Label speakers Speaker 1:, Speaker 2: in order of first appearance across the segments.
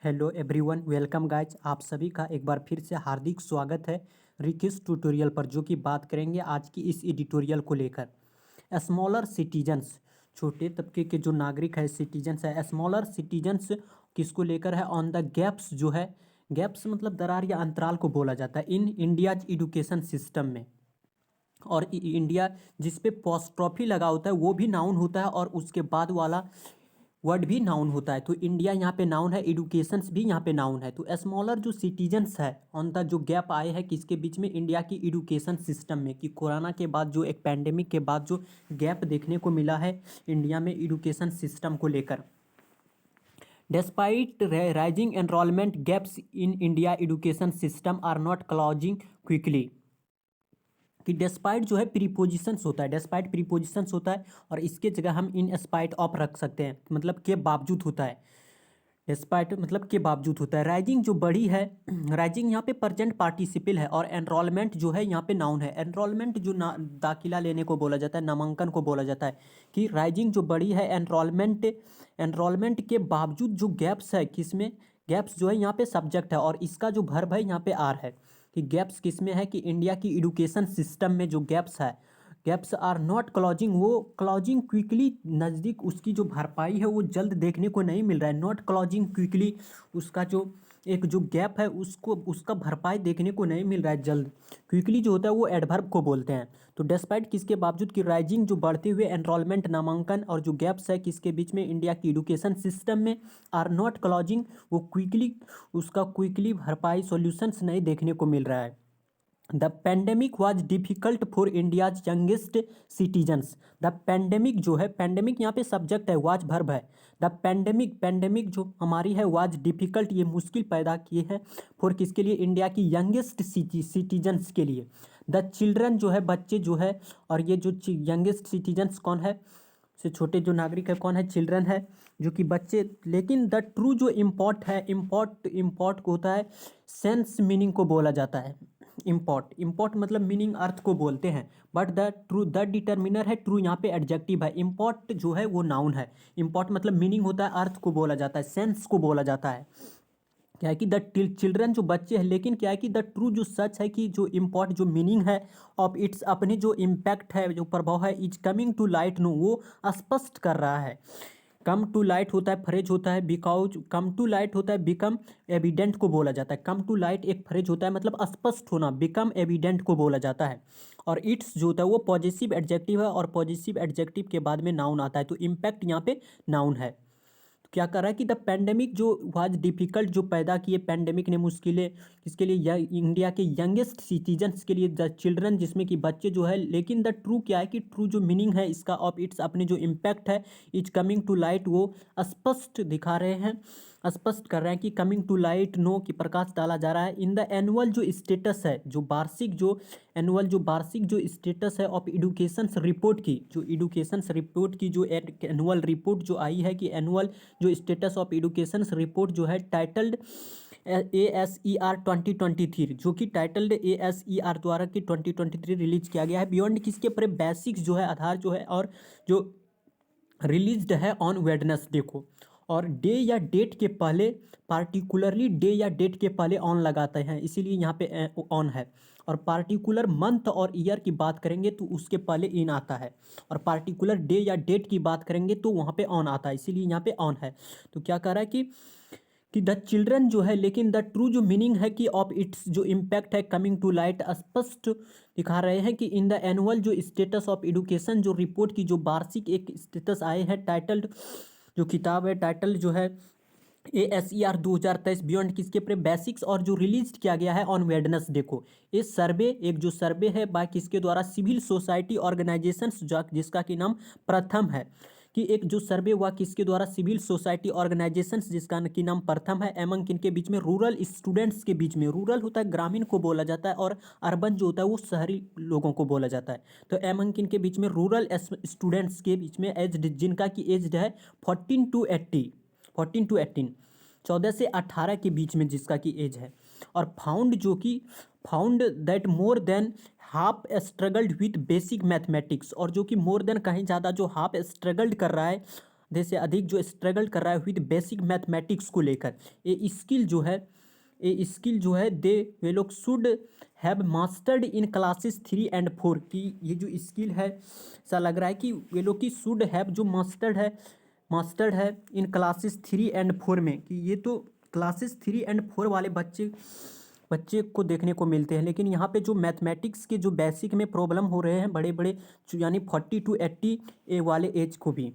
Speaker 1: Hello everyone, welcome guys. आप सभी का एक बार फिर से हार्दिक स्वागत है रिकिस ट्यूटोरियल पर, जो कि बात करेंगे आज की इस एडिटोरियल को लेकर। स्मॉलर सिटीजन्स, छोटे तबके के जो नागरिक है, सिटीजन्स है। स्मॉलर सिटीजन्स किसको लेकर है? ऑन द गैप्स जो है, गैप्स मतलब दरार या अंतराल को बोला जाता है इन इंडियाज एजुकेशन सिस्टम में। और इंडिया जिस पे पॉस्ट्रॉफी लगा होता है वो भी नाउन होता है, और उसके बाद वाला वर्ड भी नाउन होता है। तो इंडिया यहाँ पे नाउन है, एडुकेशंस भी यहाँ पे नाउन है। तो स्मॉलर जो सिटीजन्स है, ऑन द जो गैप आए हैं किसके बीच में? इंडिया की एडुकेशन सिस्टम में। कि कोरोना के बाद जो एक पैंडेमिक के बाद जो गैप देखने को मिला है इंडिया में एडुकेशन सिस्टम को लेकर। Despite rising enrollment gaps in India education system are not closing quickly। कि डेस्पाइट जो है प्रीपोजिशंस होता है, डेस्पाइट प्रीपोजिशंस होता है, और इसके जगह हम इन स्पाइट ऑफ रख सकते हैं, मतलब के बावजूद होता है। डेस्पाइट मतलब के बावजूद होता है। राइजिंग जो बढ़ी है, राइजिंग यहाँ पे प्रेजेंट पार्टिसिपल है, और एनरोलमेंट जो है यहाँ पे नाउन है। एनरोलमेंट जो दाखिला लेने को बोला जाता है, नामांकन को बोला जाता है। कि राइजिंग जो बढ़ी है, एनरोलमेंट, एनरोलमेंट के बावजूद जो गैप्स है, किसमें गैप्स जो है यहाँ पे सब्जेक्ट है, और इसका जो वर्ब है यहाँ पे आर है। कि गैप्स किस में है? कि इंडिया की एजुकेशन सिस्टम में जो गैप्स है, गैप्स आर नॉट क्लॉजिंग, वो क्लॉजिंग क्विकली, नज़दीक उसकी जो भरपाई है वो जल्द देखने को नहीं मिल रहा है। नॉट क्लॉजिंग क्विकली, उसका जो एक जो गैप है उसको, उसका भरपाई देखने को नहीं मिल रहा है जल्द। क्विकली जो होता है वो एडवर्ब को बोलते हैं। तो डेस्पाइट किसके बावजूद? कि राइजिंग जो बढ़ते हुए एनरोलमेंट, नामांकन, और जो गैप्स है किसके बीच में? इंडिया की एजुकेशन सिस्टम में। आर नॉट क्लॉजिंग, वो क्विकली, उसका क्विकली भरपाई सॉल्यूशंस नहीं देखने को मिल रहा है। The pandemic was difficult for India's youngest citizens. The pandemic जो है, पेंडेमिक यहाँ पे सब्जेक्ट है, वाज वर्ब है। द पेंडेमिक, पेंडेमिक जो हमारी है वाज डिफिकल्ट, ये मुश्किल पैदा किए हैं फॉर किसके लिए? इंडिया की यंगेस्ट सिटीजन्स के लिए। द चिल्ड्रन जो है, बच्चे जो है, और ये जो यंगेस्ट सिटीजन्स कौन है? से छोटे जो नागरिक है कौन है? चिल्ड्रन है, जो कि बच्चे। लेकिन द ट्रू जो इम्पोर्ट है, इम्पोर्ट को होता है सेंस मीनिंग को बोला जाता है। इम्पोर्ट मतलब मीनिंग, अर्थ को बोलते हैं। But the true, the determiner है ट्रू, यहाँ पे एडजेक्टिव है। इम्पोर्ट जो है वो नाउन है। इम्पोर्ट मतलब मीनिंग होता है, अर्थ को बोला जाता है, सेंस को बोला जाता है। क्या है कि द चिल्ड्रन जो बच्चे हैं, लेकिन क्या है कि द ट्रू जो सच है, कि जो इम्पोर्ट जो मीनिंग है ऑफ इट्स, अपने जो इम्पैक्ट है, जो प्रभाव है, is coming to light no, वो स्पष्ट कर रहा है। कम टू लाइट होता है, फ्रेज होता है, बिकॉज कम टू लाइट होता है, बिकम एविडेंट को बोला जाता है। कम टू लाइट एक फ्रेज होता है, मतलब स्पष्ट होना, बिकम एविडेंट को बोला जाता है। और इट्स जो होता है वो पॉजिटिव एडजेक्टिव है, और पॉजिटिव एडजेक्टिव के बाद में नाउन आता है। तो इम्पैक्ट यहाँ पे नाउन है। तो क्या कर रहा है कि द पेंडेमिक जो वाज डिफिकल्ट, जो पैदा किए पेंडेमिक ने मुश्किलें, किसके लिए? इंडिया के यंगेस्ट सिटीजन्स के लिए, द चिल्ड्रन जिसमें कि बच्चे जो है। लेकिन द ट्रू क्या है? कि ट्रू जो मीनिंग है इसका ऑफ इट्स, अपने जो इम्पैक्ट है, इज कमिंग टू लाइट, वो स्पष्ट दिखा रहे हैं, स्पष्ट कर रहे हैं। कि कमिंग टू लाइट नो, कि प्रकाश डाला जा रहा है। इन द एनुअल जो स्टेटस है, जो वार्षिक जो एनुअल जो वार्षिक जो स्टेटस है ऑफ एडुकेशन रिपोर्ट की, जो एडुकेशन रिपोर्ट की जो एनुअल रिपोर्ट जो आई है, कि एनुअल जो स्टेटस ऑफ एडुकेशन रिपोर्ट जो है, टाइटल्ड ASER 2023, जो कि टाइटल्ड ASER द्वारा की 2023 रिलीज किया गया है। बियॉन्ड किसके पर? बेसिक्स जो है, आधार जो है, और जो रिलीज्ड है ऑन वेडनेसडे को। और डे या डेट के पहले, पार्टिकुलरली डे या डेट के पहले ऑन लगाते हैं, इसीलिए यहाँ पे ऑन है। और पार्टिकुलर मंथ और ईयर की बात करेंगे तो उसके पहले इन आता है, और पार्टिकुलर डे या डेट की बात करेंगे तो वहाँ पे ऑन आता है, इसीलिए यहाँ पे ऑन है। तो क्या कह रहा है कि द चिल्ड्रन जो है, लेकिन द ट्रू जो मीनिंग है कि ऑफ इट्स जो इम्पैक्ट है कमिंग टू लाइट, स्पष्ट दिखा रहे हैं। कि इन द एनुअल जो स्टेटस ऑफ एडुकेशन जो रिपोर्ट की जो वार्षिक एक स्टेटस आए हैं, टाइटल्ड जो किताब है, टाइटल जो है ASER 2023 बियॉन्ड किसके पर? बेसिक्स, और जो रिलीज किया गया है ऑन वेडनेसडे को। ये सर्वे, एक जो सर्वे है बाय किसके द्वारा? सिविल सोसाइटी ऑर्गेनाइजेशंस, जिसका कि नाम प्रथम है। कि एक जो सर्वे हुआ किसके द्वारा? सिविल सोसाइटी ऑर्गेनाइजेशंस, जिसका कि नाम प्रथम है। एमंग किनके बीच में? रूरल स्टूडेंट्स के बीच में। रूरल होता है ग्रामीण को बोला जाता है, और अर्बन जो होता है वो शहरी लोगों को बोला जाता है। तो एमंग किनके बीच में? रूरल स्टूडेंट्स के बीच में, एज जिनका की एज है 14 to 18, 14 से 18 के बीच में जिसका की एज है। और फाउंड जो कि found that more than half struggled with basic mathematics, और जो कि मोर देन कहीं ज़्यादा जो हाफ स्ट्रगल्ड कर रहा है आधे से अधिक जो स्ट्रगल कर रहा है विद बेसिक मैथमेटिक्स को लेकर। ये स्किल जो है दे वे लोग should have mastered in classes 3 और 4 की ये जो स्किल है ऐसा लग रहा है कि वे लोग की शुड हैव जो मास्टर्ड है इन क्लासेस 3 और 4 में, कि ये तो क्लासेस 3 और 4 वाले बच्चे को देखने को मिलते हैं। लेकिन यहाँ पे जो मैथमेटिक्स के जो बेसिक में प्रॉब्लम हो रहे हैं बड़े बड़े यानी 40 to 80 ए वाले एज को भी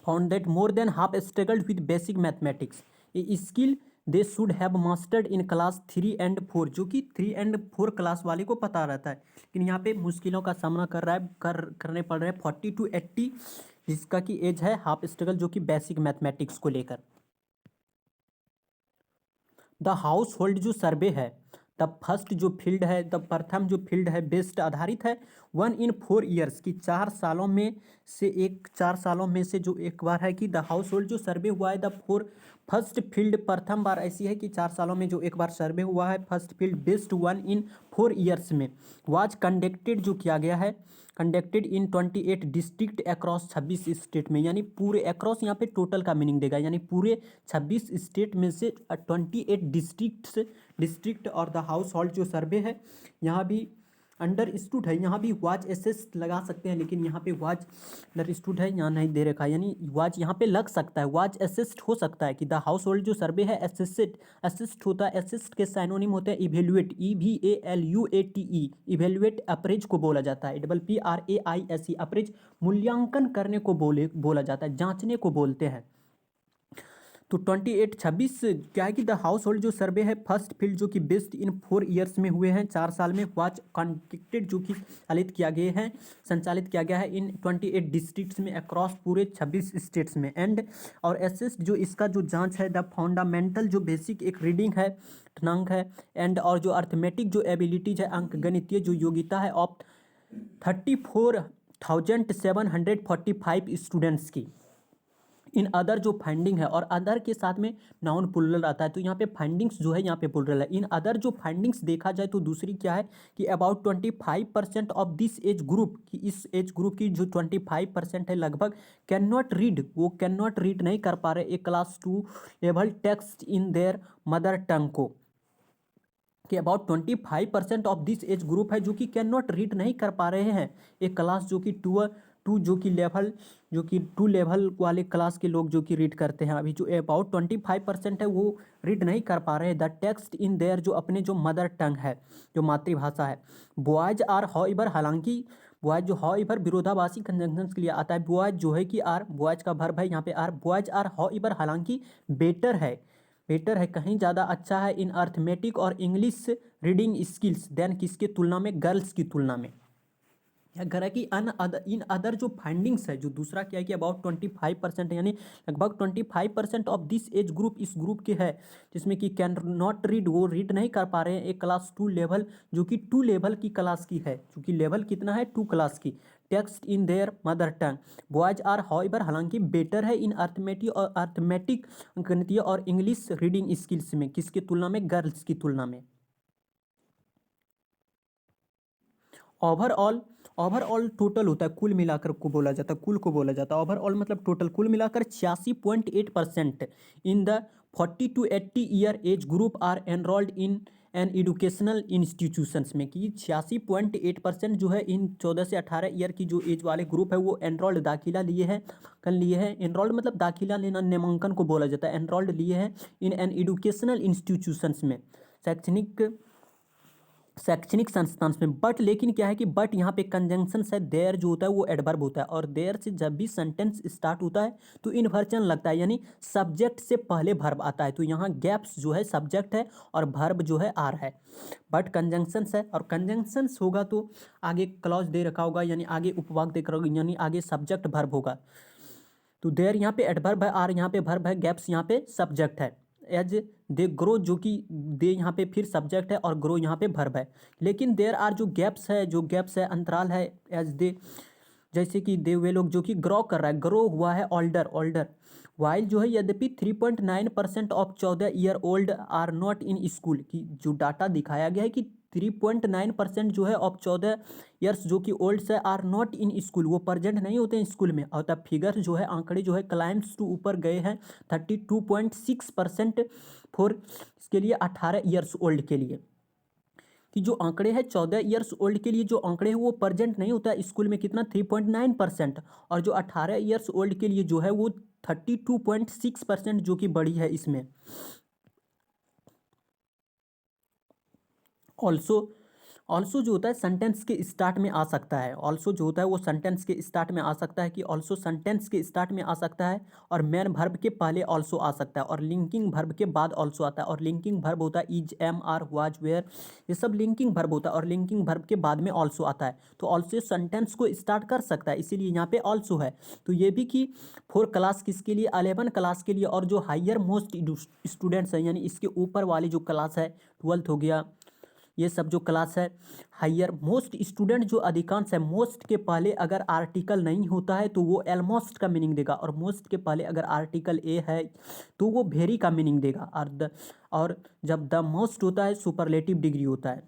Speaker 1: found that more than half struggled with basic mathematics. ये skill they should have mastered in class 3 और 4, जो कि 3 और 4 क्लास वाले को पता रहता है, लेकिन यहाँ पे मुश्किलों का सामना करने पड़ रहे हैं 40 to 80 जिसका कि एज है हाफ स्ट्रगल, जो कि बेसिक मैथमेटिक्स को लेकर। द हाउस होल्ड जो सर्वे है द फर्स्ट जो फील्ड है द प्रथम जो फील्ड है बेस्ड आधारित है 1 in 4 years की 4 सालों में से जो एक बार है कि द हाउस होल्ड जो सर्वे हुआ है द फर्स्ट फील्ड प्रथम बार ऐसी है कि 4 सालों में जो एक बार सर्वे हुआ है first field based 1 in 4 years में वाज कंडक्टेड जो किया गया है conducted in 28 district across 26 state में, यानी पूरे अक्रॉस यहाँ पे टोटल का मीनिंग देगा, यानी पूरे 26 स्टेट में से 28 डिस्ट्रिक्ट। और द हाउस होल्ड जो सर्वे है यहाँ भी अंडरस्टूड है, यहाँ भी वाज एसेस्ड लगा सकते हैं, लेकिन यहाँ पे वाज अंडरस्टूड है, यहाँ नहीं दे रखा है, यानी वाज यहाँ पे लग सकता है, वाज एसेस्ड हो सकता है कि द हाउस होल्ड जो सर्वे है असिस्ट होता है। असिस्ट के साइनोनिम होते हैं इवेल्युएट, EVALUATE, इवेल्युएट अप्रेज को बोला जाता है, PRAISE अप्रेज मूल्यांकन करने को बोला जाता है, जांचने को बोलते हैं। तो 26 क्या है कि द हाउस होल्ड जो सर्वे है फर्स्ट फील्ड जो कि बेस्ड इन 4 years में हुए हैं 4 साल में वाज कंडक्टेड जो कि संचालित किया गया है इन 28 डिस्ट्रिक्ट्स में अक्रॉस पूरे 26 स्टेट्स में। एंड और एसेस जो इसका जो जांच है द फंडामेंटल जो बेसिक एक रीडिंग है अंक है एंड और जो अर्थमेटिक जो एबिलिटीज है अंक गणितीय जो योग्यता है ऑफ 34,745 स्टूडेंट्स की। इन अदर जो फाइंडिंग है और अदर के साथ में नाउन प्लूरल आता है, तो यहाँ पे फाइंडिंग्स जो है यहाँ पे प्लूरल है। इन अदर जो फाइंडिंग्स देखा जाए तो दूसरी क्या है कि about 25% of this age group, कि इस एज ग्रुप की जो 25% है लगभग कैन नॉट रीड, वो कैन नॉट रीड नहीं कर पा रहे एक class 2 level text in their mother टंग को, कि about 25% of this age group है जो कि कैन नॉट रीड नहीं कर पा रहे हैं एक क्लास जो कि टू लेवल वाले क्लास के लोग जो कि रीड करते हैं। अभी जो अबाउट 25% है वो रीड नहीं कर पा रहे हैं द टेक्स्ट इन देयर जो अपने जो मदर टंग है जो मातृभाषा है। बॉयज आर हाउएवर, हालांकि बॉयज जो हाउएवर विरोधाभासी कंजंक्शंस के लिए आता है। बॉयज जो है कि आर बॉयज का वर्ब है यहाँ पे आर, बॉयज आर हाउएवर हालांकि बेटर है कहीं ज़्यादा अच्छा है इन अर्थमेटिक और इंग्लिश रीडिंग स्किल्स देन किसके तुलना में, गर्ल्स की तुलना में। अगर है कि इन अदर जो फाइंडिंग्स है जो दूसरा क्या है कि अबाउट 25% यानी लगभग 25% ऑफ दिस एज ग्रुप इस ग्रुप के है जिसमें कि कैन नॉट रीड, वो रीड नहीं कर पा रहे हैं एक क्लास 2 लेवल जो कि 2 लेवल की क्लास की है, क्योंकि लेवल कितना है 2 क्लास की, text in their mother tongue. Boys are however हालांकि बेटर है इन अर्थमेटिक गणितीय और इंग्लिश रीडिंग स्किल्स में, किसकी तुलना में, गर्ल्स की तुलना में। ओवरऑल टोटल होता है, कुल मिलाकर को बोला जाता है, कुल को बोला जाता है ओवरऑल मतलब टोटल, कुल मिलाकर 86.8% in the 40 to 80 year age group are enrolled in an educational institutions में, कि 86.8% जो है इन 14 से 18 ईयर की जो एज वाले ग्रुप है वो एनरोल्ड दाखिला लिए हैं एनरोल्ड मतलब दाखिला लेना, नामांकन को बोला जाता है, एनरोल्ड लिए हैं इन एन एजुकेशनल इंस्टीट्यूशंस में, शैक्षणिक संस्थान में। बट लेकिन क्या है कि बट यहाँ पे कंजंक्शन है, देयर जो होता है वो एडवर्ब होता है, और देयर से जब भी सेंटेंस स्टार्ट होता है तो इन्वर्जन लगता है, यानी सब्जेक्ट से पहले वर्ब आता है, तो यहाँ गैप्स जो है सब्जेक्ट है और वर्ब जो है आर है। बट कंजंक्शंस है और कंजंक्शंस होगा तो आगे क्लॉज दे रखा होगा, यानी आगे उपवाक दे रखा होगा, यानी आगे सब्जेक्ट वर्ब होगा। तो देयर यहाँ पे एडवर्ब है, आर यहाँ पे वर्ब है, गैप्स यहाँ पे सब्जेक्ट है। एज दे ग्रो जो कि दे यहाँ पे फिर सब्जेक्ट है और ग्रो यहाँ पे वर्ब है। लेकिन देयर आर जो गैप्स है अंतराल है, एज दे जैसे कि दे वे लोग जो कि ग्रो कर रहा है, ग्रो हुआ है ओल्डर वाइल जो है यद्यपि 3.9% of 14 year old are not in school, की जो डाटा दिखाया गया है कि 3.9% जो है ऑफ 14 ईयर्स जो कि ओल्ड है आर नॉट इन स्कूल, वो प्रेजेंट नहीं होते हैं स्कूल में। और तब फिगर जो है आंकड़े जो है क्लाइम्स टू ऊपर गए हैं 32.6% फॉर इसके लिए 18 ईयर्स ओल्ड के लिए, कि जो आंकड़े हैं 14 ईयर्स ओल्ड के लिए जो आंकड़े हैं वो प्रेजेंट नहीं होता है स्कूल में, कितना 3.9%, और जो 18 ईयर्स ओल्ड के लिए जो है वो 32.6% जो कि बड़ी है इसमें। ऑल्सो ऑल्सो जो होता है सेंटेंस के स्टार्ट में आ सकता है, ऑल्सो जो होता है वो सेंटेंस के स्टार्ट में आ सकता है, कि ऑल्सो सेंटेंस के स्टार्ट में आ सकता है, और मेन वर्ब के पहले ऑल्सो आ सकता है, और लिंकिंग वर्ब के बाद ऑल्सो आता है। और लिंकिंग वर्ब होता है is, am, are, was, were, ये सब लिंकिंग वर्ब होता है, और लिंकिंग वर्ब के बाद में ऑल्सो आता है। तो ऑल्सो सेंटेंस को स्टार्ट कर सकता है, इसीलिए यहाँ पे ऑल्सो है। तो ये भी कि 4 क्लास किसके लिए, 11 क्लास के लिए, और जो हायर मोस्ट स्टूडेंट्स हैं यानी इसके ऊपर वाली जो क्लास है 12th हो गया, ये सब जो क्लास है हायर मोस्ट स्टूडेंट जो अधिकांश है, मोस्ट के पहले अगर आर्टिकल नहीं होता है तो वो एलमोस्ट का मीनिंग देगा, और मोस्ट के पहले अगर आर्टिकल ए है तो वो वेरी का मीनिंग देगा, और जब द मोस्ट होता है सुपरलेटिव डिग्री होता है।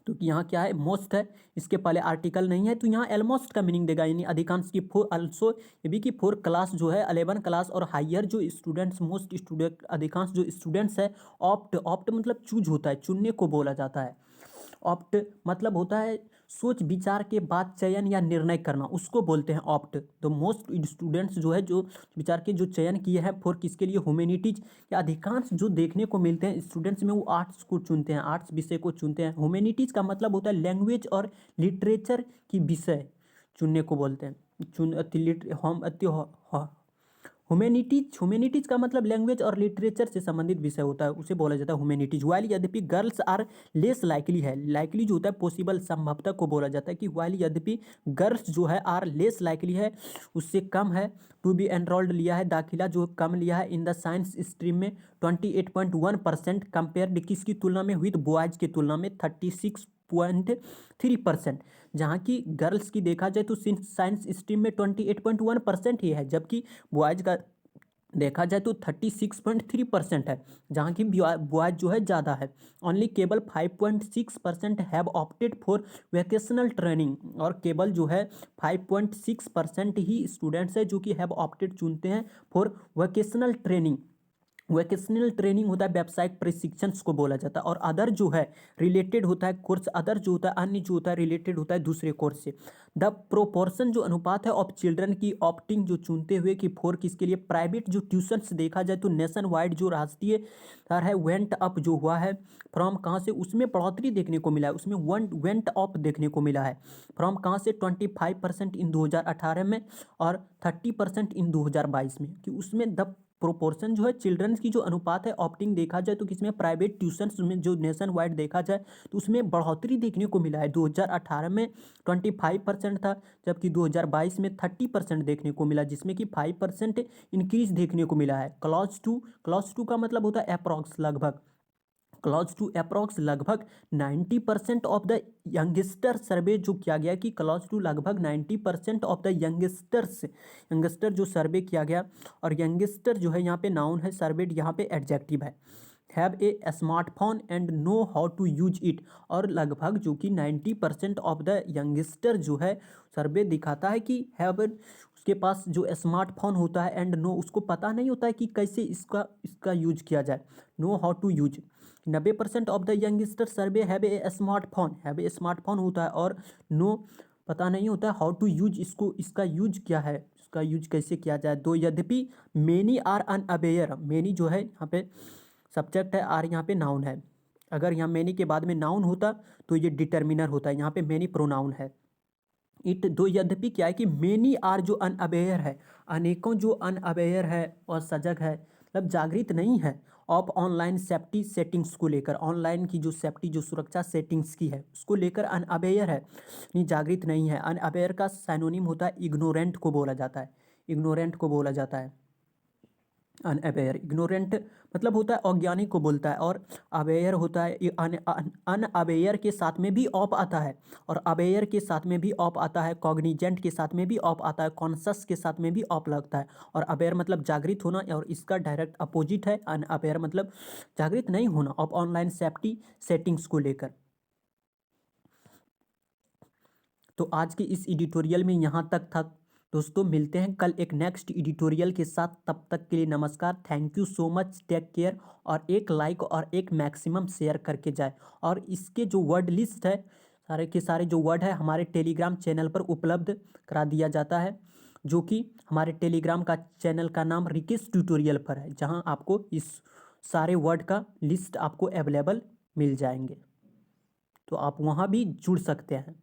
Speaker 1: तो यहाँ क्या है, मोस्ट है, इसके पहले आर्टिकल नहीं है तो यहाँ एलमोस्ट का मीनिंग देगा, यानी अधिकांश की। फोर अल्सो ये भी कि 4 क्लास जो है 11 क्लास और हायर जो स्टूडेंट्स, मोस्ट स्टूडेंट अधिकांश जो स्टूडेंट्स है, ऑप्ट, ऑप्ट मतलब चूज होता है, चुनने को बोला जाता है। ऑप्ट मतलब होता है सोच विचार के बाद चयन या निर्णय करना, उसको बोलते हैं ऑप्ट। तो मोस्ट स्टूडेंट्स जो है जो विचार के जो चयन किए हैं फॉर किसके लिए, ह्यूमैनिटीज, या अधिकांश जो देखने को मिलते हैं स्टूडेंट्स में वो आर्ट्स को चुनते हैं, आर्ट्स विषय को चुनते हैं। ह्यूमैनिटीज का मतलब होता है लैंग्वेज और लिटरेचर की विषय चुनने को बोलते हैं, ह्यूमैनिटीज का मतलब लैंग्वेज और लिटरेचर से संबंधित विषय होता है, उसे बोला जाता है ह्यूमैनिटीज। वाइल यद्यपि गर्ल्स आर लेस लाइकली है, लाइकली जो होता है पॉसिबल संभवतः को बोला जाता है, कि वाइल यद्यपि गर्ल्स जो है आर लेस लाइकली है, उससे कम है, टू बी एनरोल्ड लिया है दाखिला जो कम लिया है इन द साइंस स्ट्रीम में 28.1% कंपेयर्ड किसकी तुलना में, विद बॉयज की तुलना में 36.3%। जहाँ की गर्ल्स की देखा जाए तो साइंस स्ट्रीम में 28.1% ही है, जबकि बॉयज का देखा जाए तो 36.3% है, जहाँ की बॉयज जो है ज़्यादा है। ओनली केवल 5.6% have opted for vocational training, और केवल जो है 5.6% ही स्टूडेंट्स है जो कि हैव ऑप्टेड चुनते हैं for vocational training. Vocational training होता है व्यावसायिक प्रशिक्षण को बोला जाता है, और अदर जो है रिलेटेड होता है कोर्स, अदर जो होता है अन्य जो होता है रिलेटेड होता है दूसरे कोर्स से। द प्रोपोर्शन जो अनुपात है ऑफ चिल्ड्रन की ऑप्टिंग जो चुनते हुए कि फॉर किसके लिए, प्राइवेट जो ट्यूशन्स देखा जाए तो नेशन वाइड जो राष्ट्रीय स्तर है वेंट अप जो हुआ है, फ्रॉम कहाँ से, उसमें बढ़ोतरी देखने को मिला है, उसमें वेंट अप देखने को मिला है, फ्रॉम कहाँ से 25% इन 2018 में और 30% इन 2022 में, कि उसमें द प्रोपोर्शन जो है चिल्ड्रंस की जो अनुपात है ऑप्टिंग देखा जाए तो किसमें, प्राइवेट ट्यूशन्स में जो नेशन वाइड देखा जाए तो उसमें बढ़ोतरी देखने को मिला है। 2018 में 25% था, जबकि 2022 में 30% देखने को मिला, जिसमें कि 5% इंक्रीज देखने को मिला है। क्लॉज टू का मतलब होता है अप्रॉक्स, लगभग, क्लॉज टू अप्रॉक्स लगभग 90% ऑफ द यंगस्टर सर्वे जो किया गया, कि क्लॉज टू लगभग 90% ऑफ द यंगस्टर जो सर्वे किया गया, और यंगस्टर जो है यहाँ पे नाउन है, सर्वेड यहाँ पे एडजेक्टिव है, have a smartphone and know how to use it, और लगभग जो कि 90% ऑफ द यंगस्टर जो है सर्वे दिखाता है कि हैव, उसके पास जो स्मार्टफोन होता है एंड नो, उसको पता नहीं होता है कि कैसे इसका यूज किया जाए, know how to use. 90% of the youngster survey have a smartphone होता है, और नो पता नहीं होता है हाउ टू यूज, इसका यूज क्या है, इसका यूज कैसे किया जाए। दो यद्यपि मेनी आर अनअवेयर, मेनी जो है यहाँ पे सब्जेक्ट है, आर यहाँ पे नाउन है, अगर यहाँ मेनी के बाद में नाउन होता तो ये डिटर्मिनर होता है, यहाँ पे मेनी प्रोनाउन है। इट दो यद्यपि क्या है कि मेनी आर जो अनअवेयर है, अनेकों जो अनअवेयर है और सजग है, मतलब जागृत नहीं है, ऑफ ऑनलाइन सेफ्टी सेटिंग्स को लेकर, ऑनलाइन की जो सेफ्टी जो सुरक्षा सेटिंग्स की है उसको लेकर अनअवेयर है, नहीं जागृत नहीं है। अनअवेयर का साइनोनिम होता है इग्नोरेंट को बोला जाता है, इग्नोरेंट को बोला जाता है अनअवेयर। इग्नोरेंट मतलब होता है अज्ञानी को बोलता है, और अवेयर होता है अनअवेयर के साथ में भी ऑप आता है, और अवेयर के साथ में भी ऑप आता है, कॉग्निजेंट के साथ में भी ऑप आता है, कॉन्शस के साथ में भी ऑप लगता है। और अवेयर मतलब जागृत होना, और इसका डायरेक्ट अपोजिट है अनअवेयर मतलब जागृत नहीं होना, ऑफ ऑनलाइन सेफ्टी सेटिंग्स को लेकर। तो आज के इस एडिटोरियल में यहाँ तक था दोस्तों। मिलते हैं कल एक नेक्स्ट एडिटोरियल के साथ, तब तक के लिए नमस्कार। Thank you so much, take care. और एक लाइक और एक मैक्सिमम शेयर करके जाए। और इसके जो वर्ड लिस्ट है, सारे के सारे जो वर्ड है हमारे टेलीग्राम चैनल पर उपलब्ध करा दिया जाता है, जो कि हमारे टेलीग्राम का चैनल का नाम रिकेश ट्यूटोरियल पर है, जहां आपको इस सारे वर्ड का लिस्ट आपको अवेलेबल मिल जाएंगे, तो आप वहां भी जुड़ सकते हैं।